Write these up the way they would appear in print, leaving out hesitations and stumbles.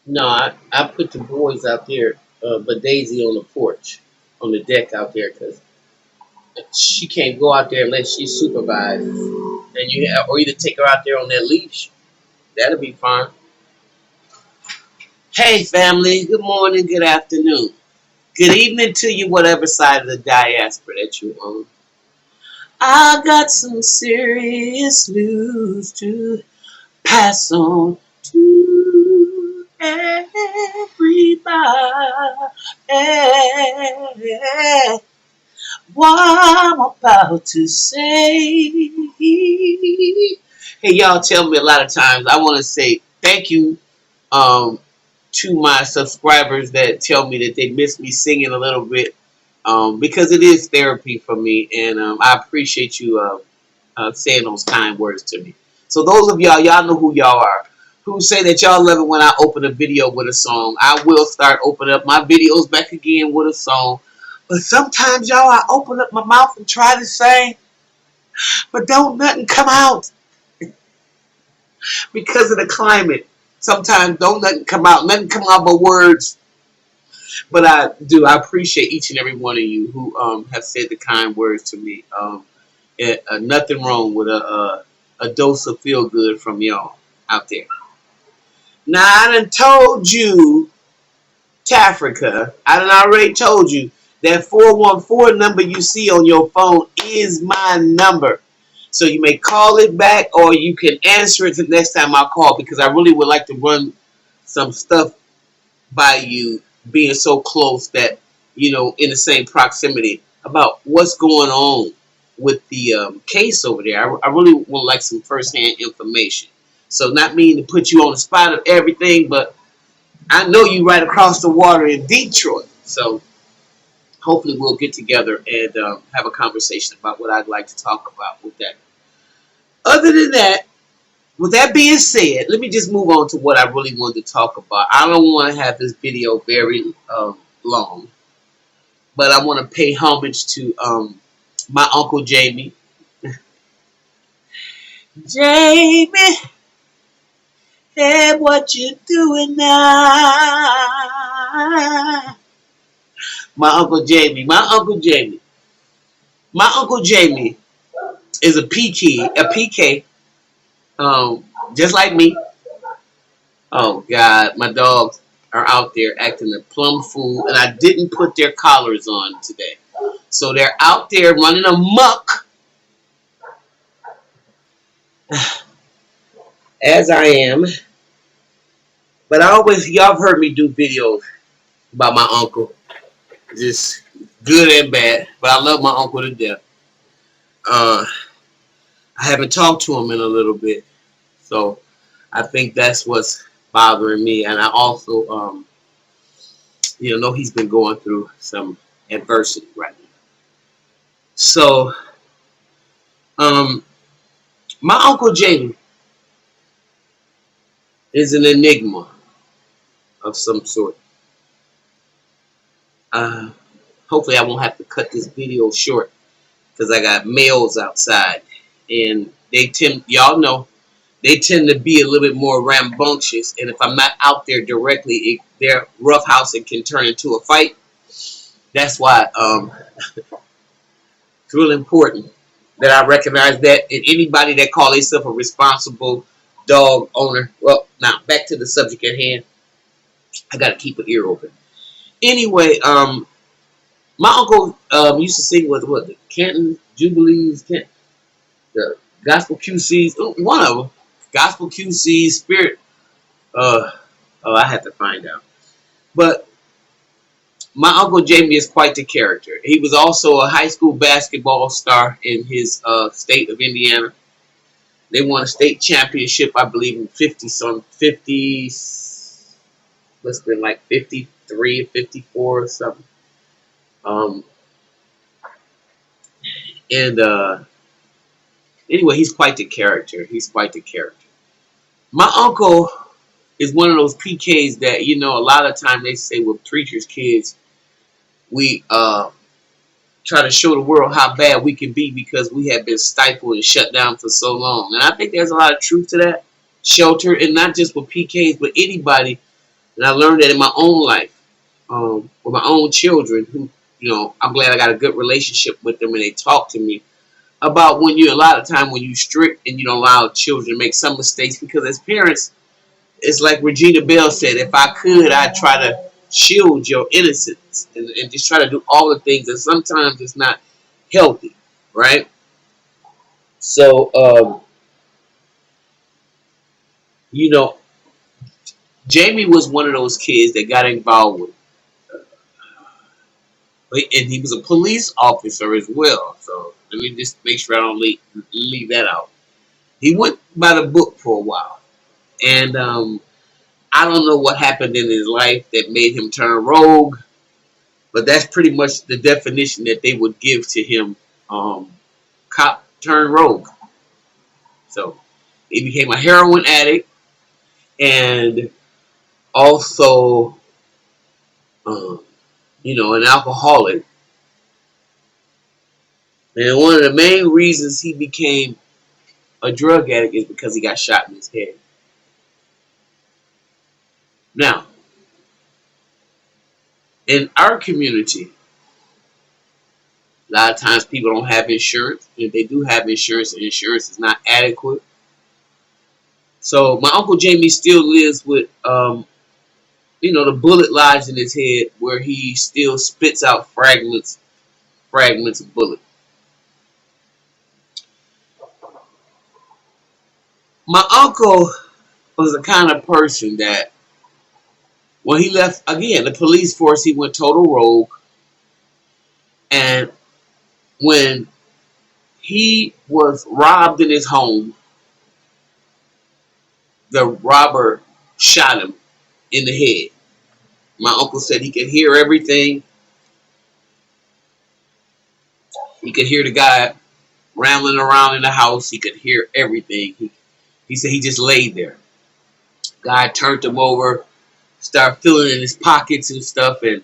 No, I put the boys out there, but Daisy on the porch, on the deck out there, because she can't go out there unless she's supervised. And or either take her out there on that leash. That'll be fine. Hey, family. Good morning. Good afternoon. Good evening to you, whatever side of the diaspora that you're on. I got some serious news to pass on to everybody. What I'm about to say. Hey, y'all tell me a lot of times. I want to say thank you um, to my subscribers that tell me that they miss me singing a little bit because it is therapy for me, and I appreciate you saying those kind words to me. So those of y'all know who y'all are, who say that y'all love it when I open a video with a song. I will start opening up my videos back again with a song. But sometimes, y'all, I open up my mouth and try to sing, but don't nothing come out because of the climate. Sometimes don't nothing come out. Nothing come out but words. But I do. I appreciate each and every one of you who have said the kind words to me. Nothing wrong with a dose of feel good from y'all out there. Now, I done told you, Tafrica, I done already told you that 414 number you see on your phone is my number. So you may call it back or you can answer it the next time I call, because I really would like to run some stuff by you, being so close that, in the same proximity, about what's going on with the case over there. I really would like some firsthand information. So not meaning to put you on the spot of everything, but I know you right across the water in Detroit. So hopefully we'll get together and have a conversation about what I'd like to talk about with that. Other than that, with that being said, let me just move on to what I really wanted to talk about. I don't want to have this video very long, but I want to pay homage to my Uncle Jamie. Jamie, hey, what you doing now? My Uncle Jamie, my Uncle Jamie. My Uncle Jamie is a PK, just like me. Oh God, my dogs are out there acting a plum fool, and I didn't put their collars on today. So they're out there running amok, as I am. But y'all have heard me do videos about my uncle, just good and bad. But I love my uncle to death. I haven't talked to him in a little bit, so I think that's what's bothering me. And I also, know he's been going through some adversity right now. So, my Uncle Jamie is an enigma of some sort. Hopefully I won't have to cut this video short because I got males outside, and y'all know, they tend to be a little bit more rambunctious, and if I'm not out there directly, their roughhousing can turn into a fight. That's why it's really important that I recognize that, and anybody that calls themselves a responsible dog owner. Well, now back to the subject at hand. I gotta keep an ear open. Anyway, my uncle used to sing with the Canton Jubilees, the Gospel QCs, one of them, Gospel QCs, Spirit. I had to find out. But my Uncle Jamie is quite the character. He was also a high school basketball star in his state of Indiana. They won a state championship, I believe, in 50, must have been like 53 or 54 or something. Anyway, he's quite the character. My uncle is one of those PKs that, a lot of time they say with preachers' kids, we try to show the world how bad we can be because we have been stifled and shut down for so long. And I think there's a lot of truth to that. Shelter, and not just with PKs, but anybody And I learned that in my own life, with my own children, who, I'm glad I got a good relationship with them and they talk to me about when you, a lot of time when you strict and you don't allow children to make some mistakes, because as parents, it's like Regina Bell said, if I could, I'd try to shield your innocence and just try to do all the things, and sometimes it's not healthy, right? So, you know, Jamie was one of those kids that got involved with, and he was a police officer as well. So let me just make sure I don't leave that out. He went by the book for a while, and I don't know what happened in his life that made him turn rogue, but that's pretty much the definition that they would give to him. Um, Cop turned rogue. So he became a heroin addict and also, um, an alcoholic. And one of the main reasons he became a drug addict is because he got shot in his head. Now, in our community, a lot of times people don't have insurance. If they do have insurance, the insurance is not adequate. So my Uncle Jamie still lives with, the bullet lodged in his head where he still spits out fragments of bullet. My uncle was the kind of person that when he left, again, the police force, he went total rogue. And when he was robbed in his home, the robber shot him in the head. My uncle said he could hear everything. He could hear the guy rambling around in the house. He could hear everything. He said he just laid there. Guy turned him over, started feeling in his pockets and stuff, and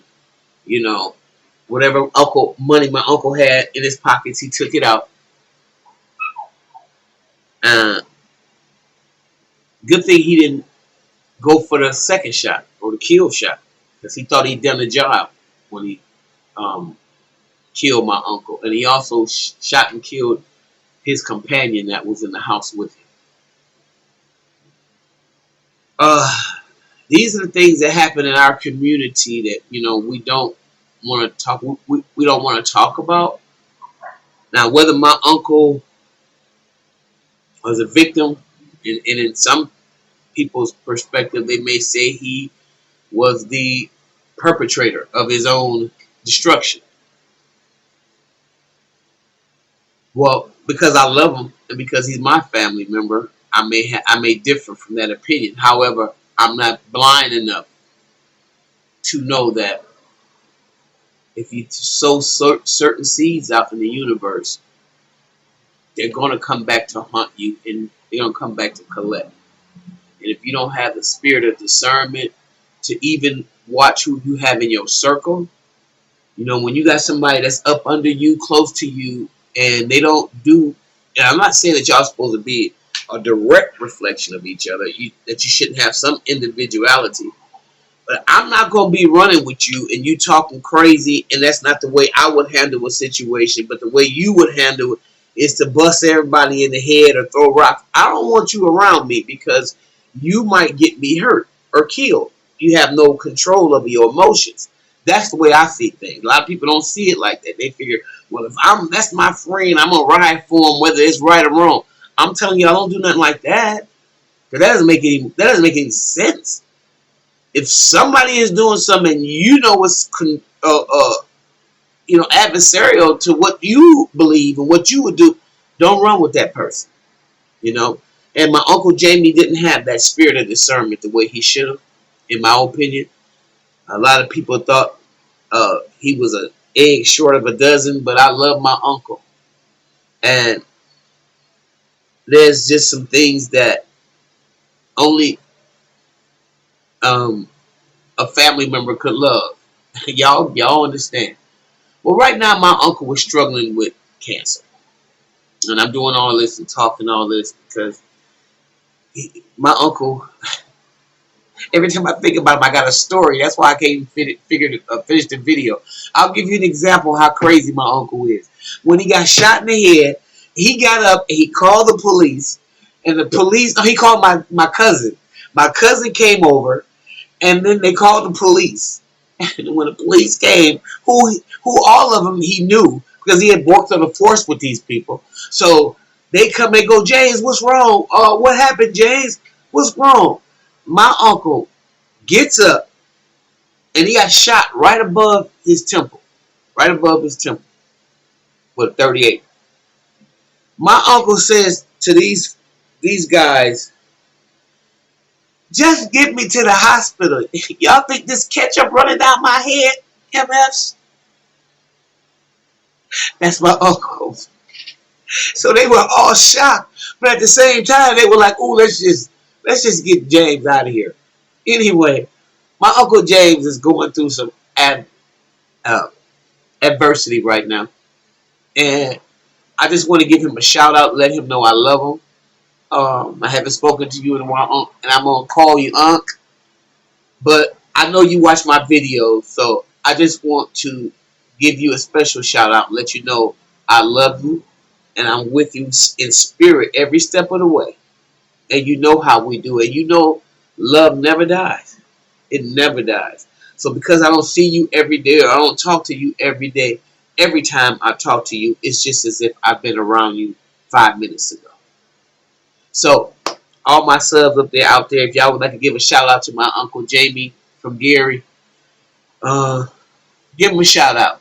whatever money my uncle had in his pockets, he took it out. Uh, Good thing he didn't go for the second shot or the kill shot, because he thought he'd done the job when he um, killed my uncle, and he also shot and killed his companion that was in the house with him. Uh, these are the things that happen in our community that we don't want to talk. We don't want to talk about. Now, whether my uncle was a victim, and in some people's perspective, they may say he was the perpetrator of his own destruction. Well, because I love him and because he's my family member, I may differ from that opinion. However, I'm not blind enough to know that if you sow certain seeds out in the universe, they're going to come back to haunt you, and they're going to come back to collect. And if you don't have the spirit of discernment to even watch who you have in your circle, when you got somebody that's up under you, close to you, and they don't do, and I'm not saying that y'all supposed to be a direct reflection of each other, that you shouldn't have some individuality. But I'm not going to be running with you and you talking crazy, and that's not the way I would handle a situation. But the way you would handle it is to bust everybody in the head or throw rocks. I don't want you around me because you might get me hurt or killed. You have no control over your emotions. That's the way I see things. A lot of people don't see it like that. They figure, well, that's my friend, I'm gonna ride for him whether it's right or wrong. I'm telling you, I don't do nothing like that. Because that doesn't make any sense. If somebody is doing something, it's adversarial to what you believe and what you would do, don't run with that person. And my Uncle Jamie didn't have that spirit of discernment the way he should have, in my opinion. A lot of people thought he was an egg short of a dozen, but I love my uncle. And there's just some things that only a family member could love. y'all understand. Well, right now my uncle was struggling with cancer. And I'm doing all this and talking all this because my uncle, Every time I think about him, I got a story. That's why I can't even finish the video. I'll give you an example of how crazy my uncle is. When he got shot in the head, he got up and he called the police. And the police, he called my cousin. My cousin came over, and then they called the police. And when the police came, who all of them he knew because he had worked on the force with these people. So they come and go, James, what's wrong? What happened, James? What's wrong? My uncle gets up and he got shot right above his temple. Right above his temple. With 38. My uncle says to these guys, just get me to the hospital. Y'all think this ketchup running down my head, MFs? That's my uncle. So they were all shocked. But at the same time, they were like, "Ooh, let's just get James out of here." Anyway, my Uncle James is going through some adversity right now. And I just want to give him a shout out, let him know I love him. I haven't spoken to you in a while, and I'm going to call you Unc. But I know you watch my videos, so I just want to give you a special shout out and let you know I love you, and I'm with you in spirit every step of the way. And you know how we do it. You know love never dies. It never dies. So because I don't see you every day or I don't talk to you every day, every time I talk to you, it's just as if I've been around you 5 minutes ago. So all my subs up there out there, if y'all would like to give a shout out to my Uncle Jamie from Gary, give him a shout out.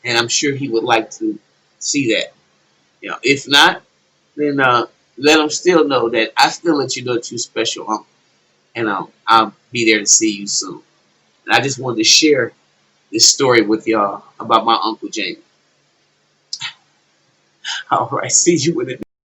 And I'm sure he would like to see that. If not, then let him still know that I still let you know that you're special, Uncle. And I'll be there to see you soon. And I just wanted to share this story with y'all about my Uncle Jamie. All right, see you with it.